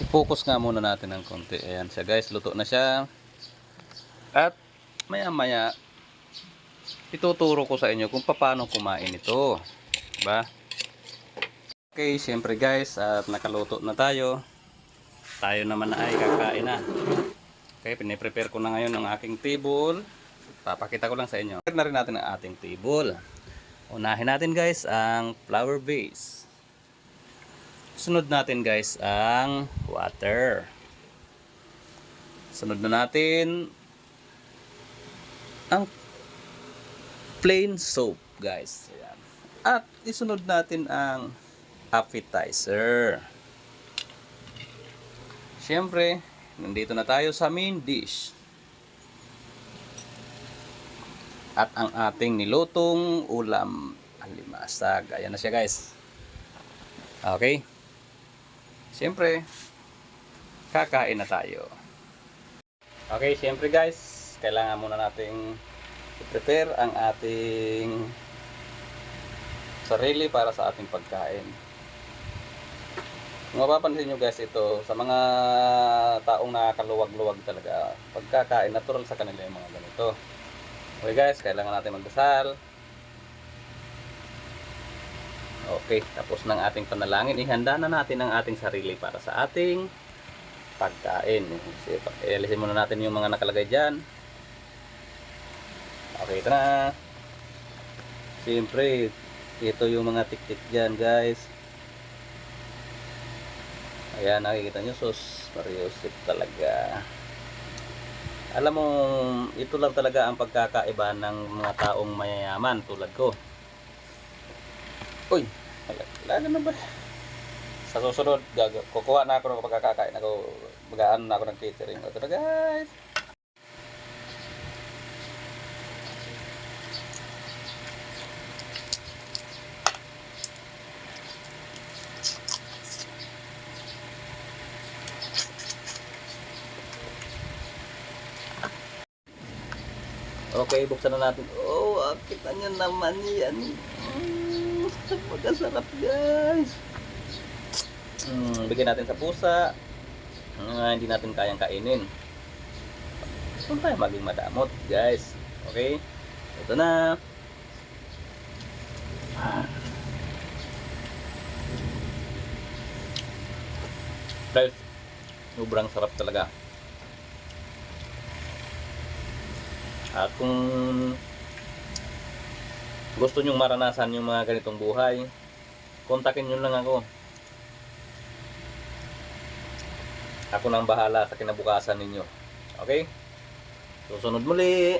I-focus nga muna natin ng konti. Ayan siya guys, luto na siya. At maya maya ituturo ko sa inyo kung paano kumain ito, diba? Okay, syempre guys, at nakaluto na tayo. Tayo naman ay kakain na. Okay, piniprepare ko na ngayon ang aking table. Papakita ko lang sa inyo. Prepare na rin natin ang ating table. Unahin natin guys ang flour base. Sunod natin guys ang water. Sunod na natin ang plain soap guys. Ayan. At isunod natin ang appetizer. Siyempre, nandito na tayo sa main dish. At ang ating nilutong ulam alimasag. Ayan na siya guys. Okay. Siyempre, kakain na tayo. Okay, siyempre guys, kailangan muna nating i-prepare ang ating sarili para sa ating pagkain. Kung mapapansin nyo guys, ito sa mga taong nakakaluwag-luwag talaga, pagkakain natural sa kanila yung mga ganito. Okay guys, kailangan natin magdasal. Okay, tapos ng ating panalangin, ihanda na natin ang ating sarili para sa ating pagkain. Ialisin muna natin yung mga nakalagay dyan. Okay, ito na. Siyempre, ito yung mga tik-tik dyan guys. Ayan, nakikita nyo, sus, mariusip talaga. Alam mo, ito lang talaga ang pagkakaiba ng mga taong mayayaman tulad ko. Uy, wala na ba? Sa susunod, kukuha na ako ng pagkakakain. Mag-aano na ako ng catering. Ito na guys. Okay, buksan na natin. Oh, kita nyo naman yan. Pagkasarap guys. Bigyan natin sa pusa. Hindi natin kayang kainin. Huwag tayo maging madamot guys. Okay, ito na. Guys, sobrang sarap talaga. At kung gusto nyong maranasan yung mga ganitong buhay, kontakin nyo lang ako. Ako nang bahala sa kinabukasan ninyo. Okay? Susunod muli.